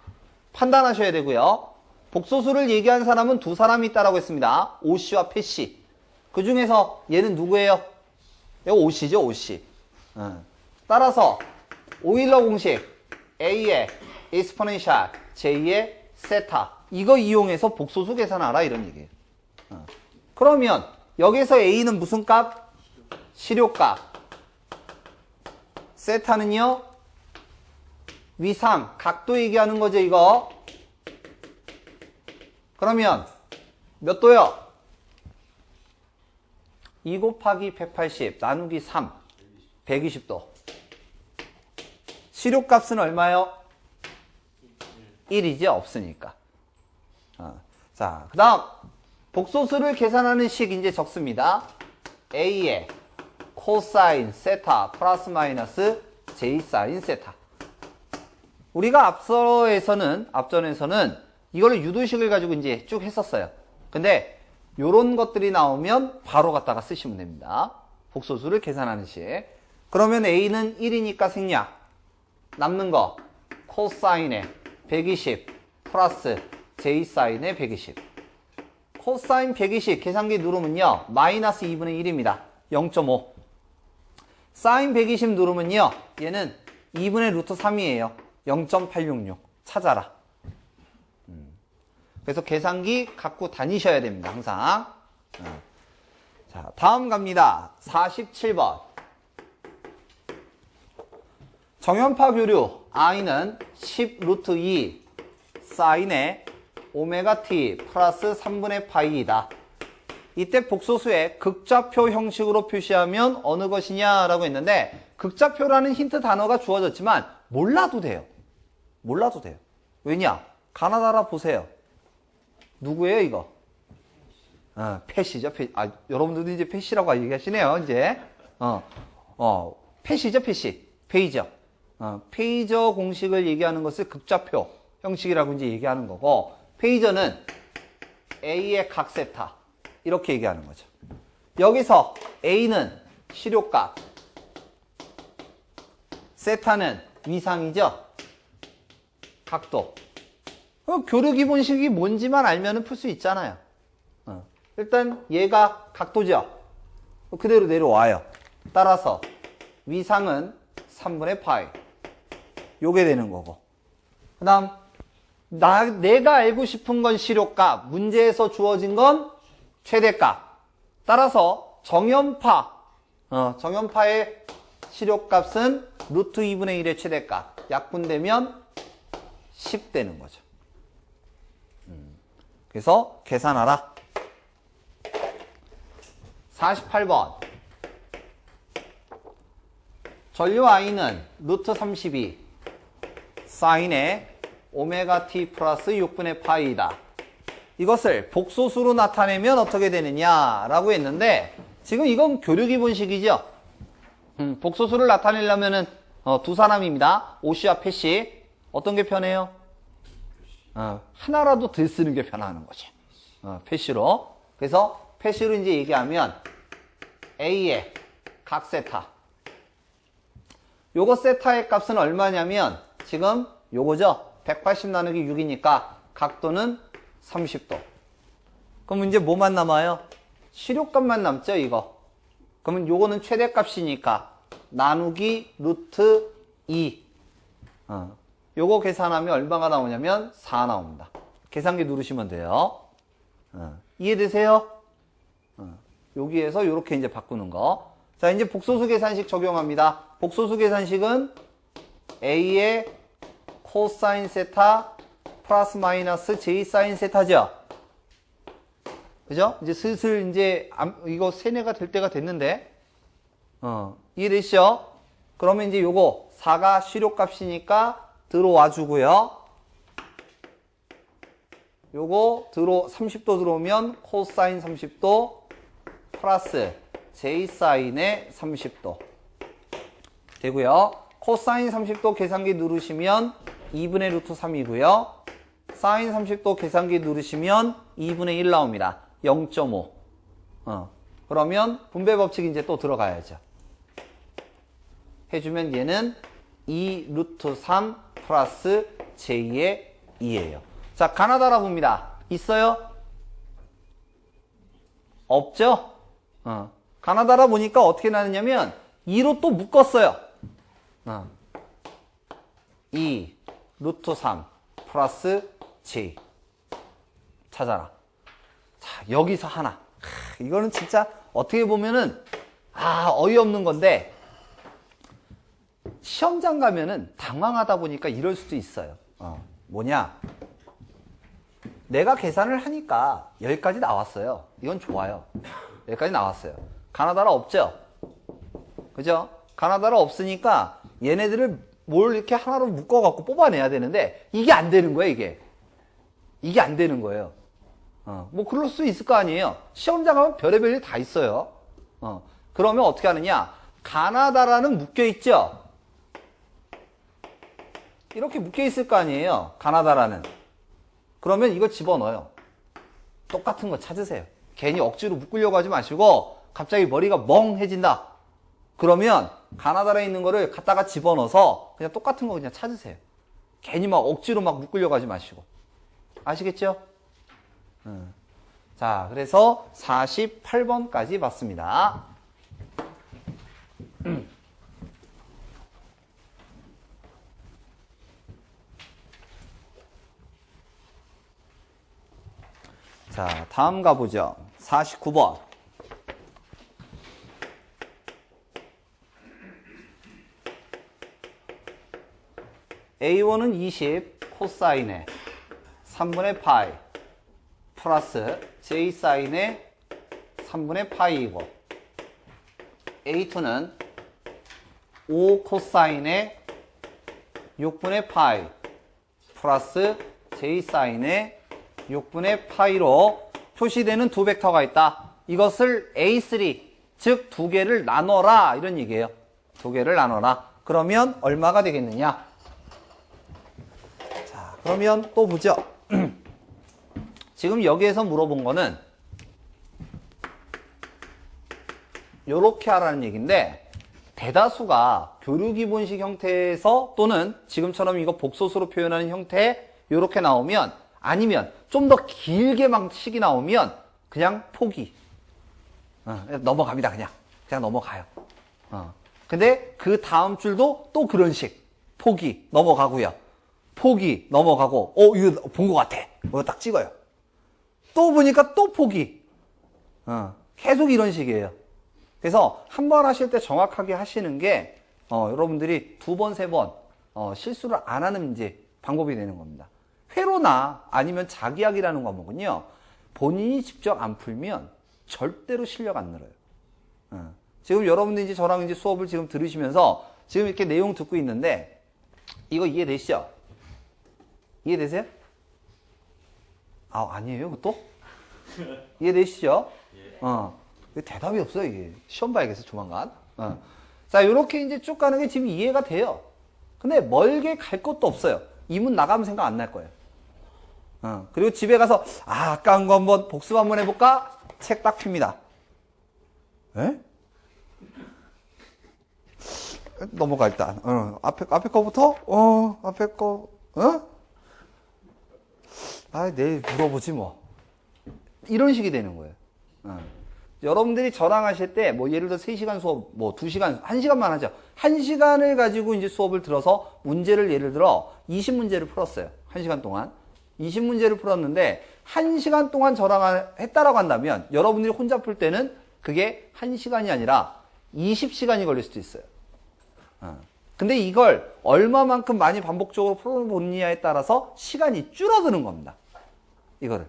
판단하셔야 되고요. 복소수를 얘기한 사람은 두 사람이 있다라고 했습니다. 오씨와 패씨. 그 중에서 얘는 누구예요? 이거 오씨죠, 오씨. 따라서 오일러 공식 A의 exponential, J의 세타 이거 이용해서 복소수 계산하라 이런 얘기예요. 그러면 여기서 A는 무슨 값? 실효값. 세타는요? 위상, 각도 얘기하는 거죠, 이거. 그러면 몇 도요? 2 곱하기 180 나누기 3 120도. 실효값은 얼마요? 1이지 없으니까. 자, 그 다음 복소수를 계산하는 식 이제 적습니다. A의 코사인 세타 플러스 마이너스 J 사인 세타. 우리가 앞전에서는 이거를 유도식을 가지고 이제 쭉 했었어요. 근데 요런 것들이 나오면 바로 갖다가 쓰시면 됩니다. 복소수를 계산하는 식. 그러면 A는 1이니까 생략. 남는 거 코사인의 120 플러스 J 사인의 120. 코사인 120 계산기 누르면요. 마이너스 2분의 1입니다. 0.5. 사인 120 누르면요. 얘는 2분의 루트 3이에요. 0.866. 찾아라. 그래서 계산기 갖고 다니셔야 됩니다. 항상. 자, 다음 갑니다. 47번. 정연파 교류 i는 10 루트 2 사인의 오메가 t 플러스 3분의 파이이다. 이때 복소수의 극좌표 형식으로 표시하면 어느 것이냐라고 했는데 극좌표라는 힌트 단어가 주어졌지만 몰라도 돼요. 몰라도 돼요. 왜냐? 가나다라 보세요. 누구예요, 이거? 패시죠, 패시. 여러분들도 이제 패시라고 얘기하시네요, 이제. 패시죠, 패시. 페이저. 페이저 공식을 얘기하는 것을 극좌표 형식이라고 이제 얘기하는 거고, 페이저는 A의 각 세타. 이렇게 얘기하는 거죠. 여기서 A는 실효값. 세타는 위상이죠. 각도. 교류 기본식이 뭔지만 알면 풀 수 있잖아요. 일단 얘가 각도죠. 그대로 내려와요. 따라서 위상은 3분의 파이. 요게 되는 거고. 그 다음 내가 알고 싶은 건 실효값. 문제에서 주어진 건 최대값. 따라서 정연파의 실효값은 루트 2분의 1의 최대값. 약분되면 10 되는 거죠. 그래서 계산하라. 48번. 전류 i는 루트 32 사인의 오메가 t 플러스 6분의 파이이다. 이것을 복소수로 나타내면 어떻게 되느냐라고 했는데 지금 이건 교류 기본식이죠. 복소수를 나타내려면은 두 사람입니다. 오씨와 패씨. 어떤 게 편해요? 하나라도 덜 쓰는 게 편한 거죠. 패시로. 그래서 패시로 이제 얘기하면 A의 각 세타 요거 세타의 값은 얼마냐면 지금 요거죠. 180 나누기 6이니까 각도는 30도. 그럼 이제 뭐만 남아요? 시료값만 남죠, 이거. 그러면 요거는 최대값이니까 나누기 루트 2. 요거 계산하면 얼마가 나오냐면 4 나옵니다. 계산기 누르시면 돼요. 이해되세요? 여기에서 요렇게 이제 바꾸는 거. 자, 이제 복소수 계산식 적용합니다. 복소수 계산식은 A의 코사인 세타 플러스 마이너스 J 사인 세타죠? 그죠? 이제 슬슬 이제 이거 세뇌가 될 때가 됐는데, 이해되시죠? 그러면 이제 요거 4가 시료값이니까 들어와 주고요. 요거 30도 들어오면 코사인 30도 플러스 J 사인의 30도 되고요. 코사인 30도 계산기 누르시면 2분의 루트 3이고요. 사인 30도 계산기 누르시면 2분의 1 나옵니다. 0.5. 그러면 분배 법칙 이제 또 들어가야죠. 해주면 얘는 2 루트 3 플러스 J의 2예요. 자, 가나다라 봅니다. 있어요? 없죠? 가나다라 보니까 어떻게 나느냐면 2로 또 묶었어요. 2 루트 3 플러스 J 찾아라. 자, 여기서 하나. 이거는 진짜 어떻게 보면은 어이없는 건데 시험장 가면은 당황하다 보니까 이럴 수도 있어요. 뭐냐? 내가 계산을 하니까 여기까지 나왔어요. 이건 좋아요. 여기까지 나왔어요. 가나다라 없죠? 그죠? 가나다라 없으니까 얘네들을 뭘 이렇게 하나로 묶어갖고 뽑아내야 되는데 이게 안 되는 거예요, 이게. 이게 안 되는 거예요. 뭐 그럴 수 있을 거 아니에요. 시험장 가면 별의별 일 다 있어요. 그러면 어떻게 하느냐? 가나다라는 묶여있죠? 이렇게 묶여있을 거 아니에요. 가나다라는. 그러면 이거 집어넣어요. 똑같은 거 찾으세요. 괜히 억지로 묶으려고 하지 마시고 갑자기 머리가 멍해진다. 그러면 가나다라에 있는 거를 갖다가 집어넣어서 그냥 똑같은 거 그냥 찾으세요. 괜히 막 억지로 막 묶으려고 하지 마시고. 아시겠죠? 자, 그래서 48번까지 봤습니다. 자, 다음 가보죠. 49번. A1은 20 코사인에 3분의 파이 플러스 J 사인에 3분의 파이이고 A2는 5 코사인에 6분의 파이 플러스 J 사인에 6분의 파이로 표시되는 두 벡터가 있다. 이것을 A3, 즉 두 개를 나눠라 이런 얘기예요. 두 개를 나눠라. 그러면 얼마가 되겠느냐? 자, 그러면 또 보죠. 지금 여기에서 물어본 거는 요렇게 하라는 얘기인데 대다수가 교류기본식 형태에서 또는 지금처럼 이거 복소수로 표현하는 형태 요렇게 나오면 아니면 좀 더 길게 막 식이 나오면 그냥 포기. 넘어갑니다. 그냥 넘어가요. 근데 그 다음 줄도 또 그런 식. 포기 넘어가고요. 포기 넘어가고 이거 본 것 같아. 이거 딱 찍어요. 또 보니까 또 포기. 계속 이런 식이에요. 그래서 한 번 하실 때 정확하게 하시는 게 여러분들이 두 번, 세 번 실수를 안 하는 이제 방법이 되는 겁니다. 회로나 아니면 자기학이라는 과목은요. 본인이 직접 안 풀면 절대로 실력 안 늘어요. 지금 여러분들 이제 저랑 이제 수업을 지금 들으시면서 지금 이렇게 내용 듣고 있는데 이거 이해되시죠? 이해되세요? 아니에요, 그것도? 이해되시죠? 대답이 없어요, 이게. 시험 봐야겠어, 조만간. 자, 요렇게 이제 쭉 가는 게 지금 이해가 돼요. 근데 멀게 갈 것도 없어요. 이 문 나가면 생각 안 날 거예요. 그리고 집에 가서, 아까 한 거 한번 복습 한번 해볼까? 책 딱 핍니다. 에? 넘어가, 일단. 앞에 거부터? 앞에 거, 내일 물어보지, 뭐. 이런 식이 되는 거예요. 여러분들이 저랑 하실 때, 뭐, 예를 들어 3시간 수업, 뭐, 2시간, 1시간만 하죠. 1시간을 가지고 이제 수업을 들어서 문제를 예를 들어 20문제를 풀었어요. 1시간 동안. 20문제를 풀었는데, 1시간 동안 저랑 했다라고 한다면, 여러분들이 혼자 풀 때는 그게 1시간이 아니라 20시간이 걸릴 수도 있어요. 근데 이걸 얼마만큼 많이 반복적으로 풀어보느냐에 따라서 시간이 줄어드는 겁니다. 이거를.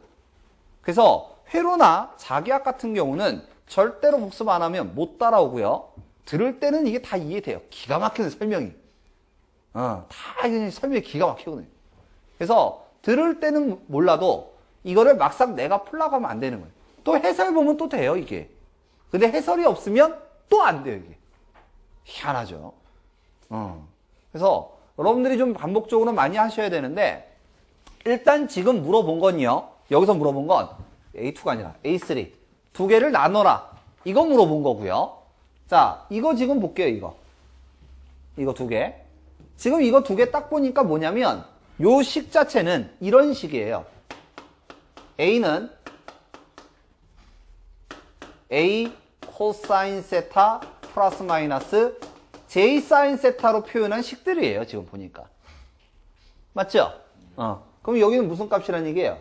그래서 회로나 자기학 같은 경우는 절대로 복습 안 하면 못 따라오고요. 들을 때는 이게 다 이해돼요. 기가 막히는 설명이. 다 설명이 기가 막히거든요. 그래서 들을 때는 몰라도 이거를 막상 내가 풀라고 하면 안 되는 거예요. 또 해설 보면 또 돼요, 이게. 근데 해설이 없으면 또 안 돼요, 이게. 희한하죠. 그래서 여러분들이 좀 반복적으로 많이 하셔야 되는데, 일단 지금 물어본 건요. 여기서 물어본 건 A2가 아니라 A3. 두 개를 나눠라. 이거 물어본 거고요. 자, 이거 지금 볼게요, 이거. 이거 두 개. 지금 이거 두 개 딱 보니까 뭐냐면, 요 식 자체는 이런 식이에요. A는 A 코사인 세타 플러스 마이너스 J 사인 세타로 표현한 식들이에요, 지금 보니까. 맞죠? 그럼 여기는 무슨 값이라는 얘기예요?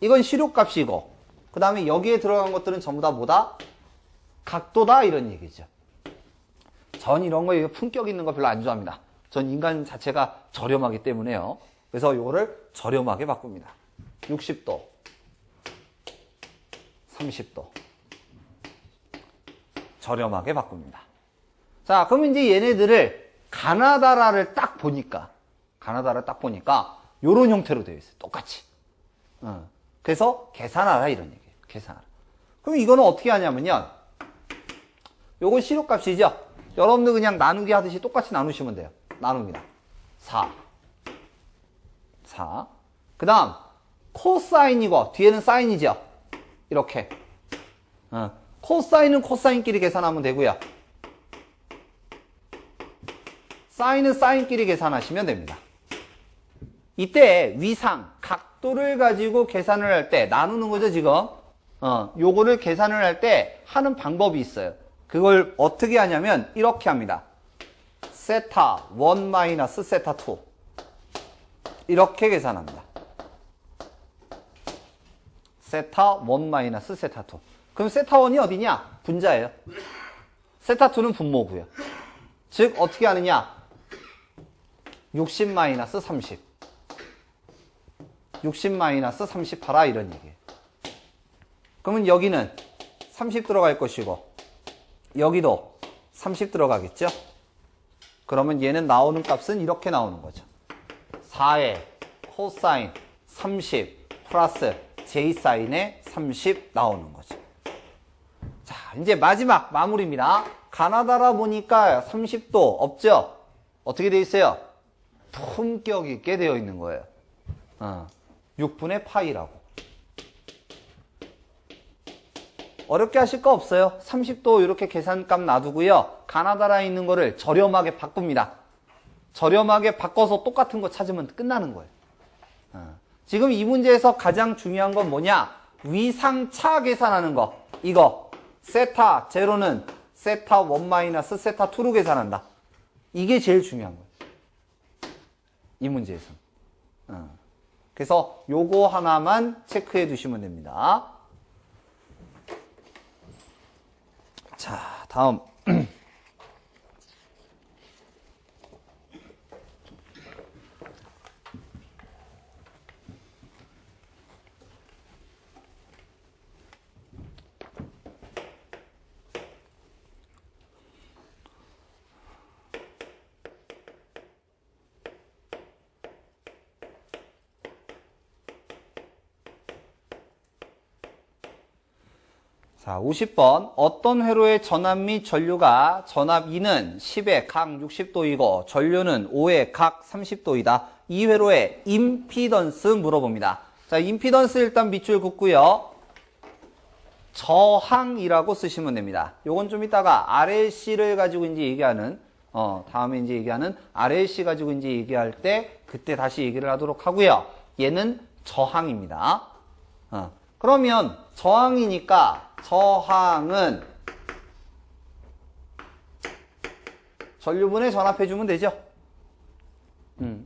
이건 시료값이고, 그 다음에 여기에 들어간 것들은 전부 다 뭐다? 각도다, 이런 얘기죠. 전 이런 거, 품격 있는 거 별로 안 좋아합니다. 전 인간 자체가 저렴하기 때문에요. 그래서 이거를 저렴하게 바꿉니다. 60도, 30도. 저렴하게 바꿉니다. 자, 그럼 이제 얘네들을 가나다라를 딱 보니까, 요런 형태로 되어 있어요. 똑같이. 그래서 계산하라, 이런 얘기예요. 계산하라. 그럼 이거는 어떻게 하냐면요. 요건 시료값이죠? 여러분들 그냥 나누기 하듯이 똑같이 나누시면 돼요. 나눕니다. 4. 그 다음, 코사인이고, 뒤에는 사인이죠? 이렇게. 코사인은 코사인끼리 계산하면 되고요. 사인은 사인끼리 계산하시면 됩니다. 이때 위상, 각도를 가지고 계산을 할 때, 나누는 거죠, 지금? 요거를 계산을 할 때 하는 방법이 있어요. 그걸 어떻게 하냐면, 이렇게 합니다. 세타 1 마이너스 세타 2. 이렇게 계산합니다. 세타 1 마이너스 세타 2. 그럼 세타 1이 어디냐? 분자예요. 세타 2는 분모고요. 즉, 어떻게 하느냐? 60 마이너스 30. 60 마이너스 30 하라, 이런 얘기예요. 그러면 여기는 30 들어갈 것이고, 여기도 30 들어가겠죠? 그러면 얘는 나오는 값은 이렇게 나오는 거죠. 4의 코사인 30 플러스 J 사인의 30 나오는 거죠. 자, 이제 마지막 마무리입니다. 가나다라 보니까 30도 없죠? 어떻게 되어 있어요? 품격 있게 되어 있는 거예요. 6분의 파이라고. 어렵게 하실 거 없어요. 30도 이렇게 계산값 놔두고요. 가나다라에 있는 거를 저렴하게 바꿉니다. 저렴하게 바꿔서 똑같은 거 찾으면 끝나는 거예요. 지금 이 문제에서 가장 중요한 건 뭐냐? 위상차 계산하는 거. 이거. 세타 제로는 세타 1 마이너스 세타 2로 계산한다. 이게 제일 중요한 거예요. 이 문제에서는. 그래서 요거 하나만 체크해 두시면 됩니다. 자, 다음. 자, 50번. 어떤 회로의 전압 및 전류가 전압 2는 10의 각 60도이고 전류는 5의 각 30도이다. 이 회로의 임피던스 물어봅니다. 자, 임피던스 일단 밑줄 긋고요. 저항이라고 쓰시면 됩니다. 요건 좀 이따가 RLC를 가지고 이제 얘기하는 다음에 이제 얘기하는 RLC 가지고 이제 얘기할 때 그때 다시 얘기를 하도록 하고요. 얘는 저항입니다. 그러면 저항이니까 저항은 전류분해 전압해주면 되죠.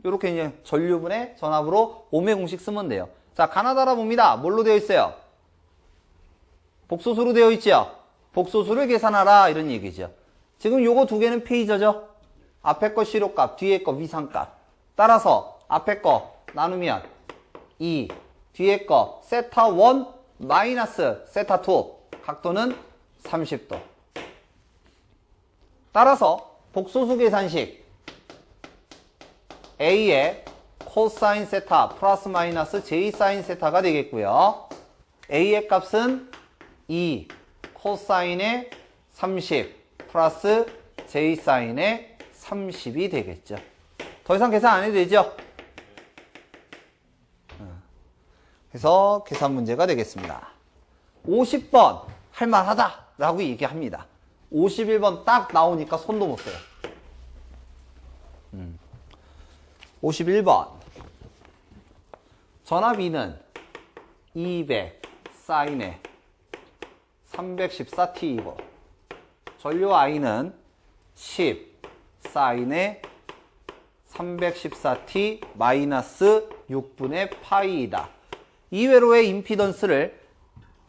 이렇게 이제 전류분해 전압으로 옴의 공식 쓰면 돼요. 자, 가나다라 봅니다. 뭘로 되어 있어요? 복소수로 되어 있죠. 복소수를 계산하라 이런 얘기죠. 지금 요거 두 개는 페이저죠. 앞에 거 시료값, 뒤에 거 위상값. 따라서 앞에 거 나누면 2, 뒤에 거 세타 1 마이너스 세타 2. 각도는 30도. 따라서 복소수 계산식 A의 코사인 세타 플러스 마이너스 J 사인 세타가 되겠고요. A의 값은 2 코사인의 30 플러스 J 사인의 30이 되겠죠. 더 이상 계산 안 해도 되죠? 그래서 계산 문제가 되겠습니다. 50번 할만하다 라고 얘기합니다. 51번 딱 나오니까 손도 못 써요. 51번 전압 E는 200 사인의 314T이고 전류 I는 10 사인의 314T 마이너스 6분의 파이이다. 이외로의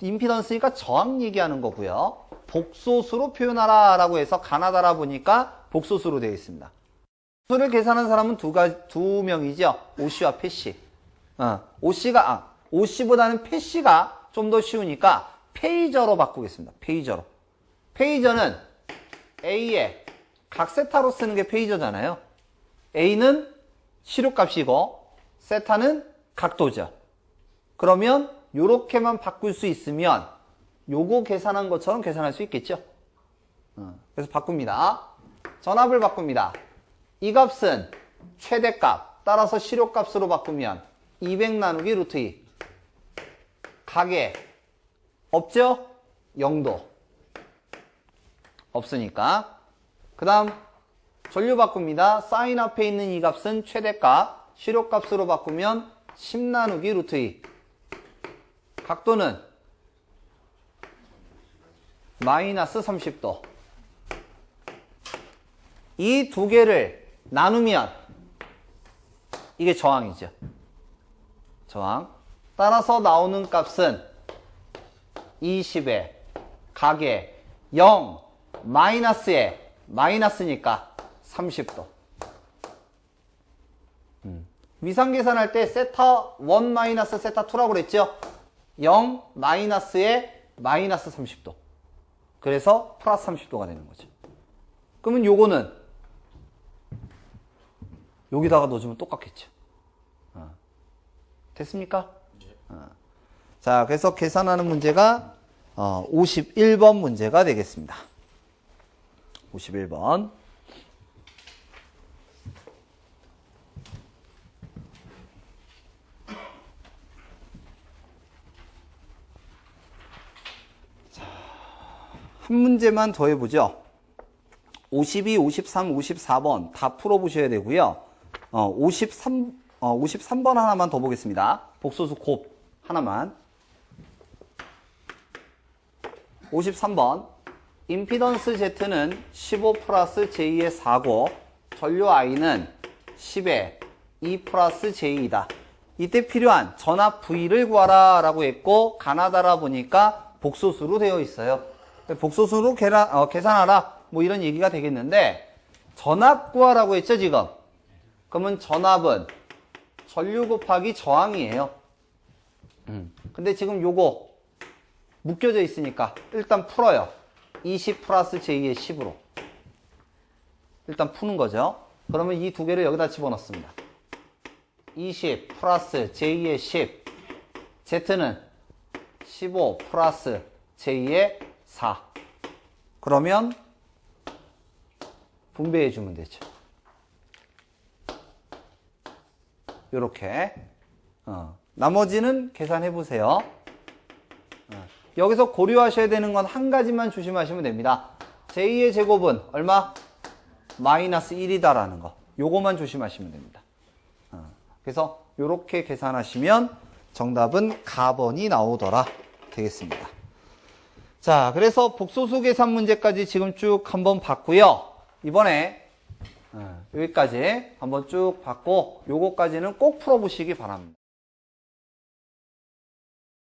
임피던스니까 저항 얘기하는 거고요. 복소수로 표현하라 라고 해서 가나다라 보니까 복소수로 되어 있습니다. 수를 계산한 사람은 두 명이죠. 오씨와 패씨. 오씨보다는 패씨가 좀 더 쉬우니까 페이저로 바꾸겠습니다. 페이저로. 페이저는 A의 각 세타로 쓰는 게 페이저잖아요. A는 시료값이고 세타는 각도죠. 그러면 요렇게만 바꿀 수 있으면 요거 계산한 것처럼 계산할 수 있겠죠. 그래서 바꿉니다. 전압을 바꿉니다. 이 값은 최대값 따라서 시료값으로 바꾸면 200 나누기 루트 2 각에 없죠? 0도 없으니까. 그 다음 전류 바꿉니다. 사인 앞에 있는 이 값은 최대값 시료값으로 바꾸면 10 나누기 루트 2 각도는 마이너스 30도. 이 두 개를 나누면 이게 저항이죠. 저항. 따라서 나오는 값은 20에 각에 0 마이너스에 마이너스니까 30도. 위상 계산할 때 세타 1 마이너스 세타 2라고 그랬죠. 0 마이너스에 마이너스 30도. 그래서 플러스 30도가 되는 거죠. 그러면 요거는 여기다가 넣어주면 똑같겠죠. 됐습니까? 자, 그래서 계산하는 문제가 51번 문제가 되겠습니다. 51번. 한 문제만 더 해보죠. 52, 53, 54번 다 풀어보셔야 되고요. 53번 하나만 더 보겠습니다. 복소수 곱 하나만. 53번 임피던스 Z는 15 플러스 J의 4고 전류 I는 10의 2 플러스 J이다. 이때 필요한 전압 V를 구하라 라고 했고 가나다라 보니까 복소수로 되어 있어요. 복소수로 계산하라 뭐 이런 얘기가 되겠는데 전압 구하라고 했죠 지금. 그러면 전압은 전류 곱하기 저항이에요. 근데 지금 요거 묶여져 있으니까 일단 풀어요. 20 플러스 J의 10으로 일단 푸는 거죠. 그러면 이 두 개를 여기다 집어넣습니다. 20 플러스 J의 10 Z는 15 플러스 J의 4 그러면 분배해 주면 되죠. 요렇게 나머지는 계산해 보세요. 여기서 고려하셔야 되는 건 한 가지만 조심하시면 됩니다. J의 제곱은 얼마? 마이너스 1이다라는 거. 요거만 조심하시면 됩니다. 그래서 요렇게 계산하시면 정답은 가번이 나오더라 되겠습니다. 자, 그래서 복소수 계산 문제까지 지금 쭉 한번 봤고요. 이번에 여기까지 한번 쭉 봤고 요거까지는 꼭 풀어보시기 바랍니다.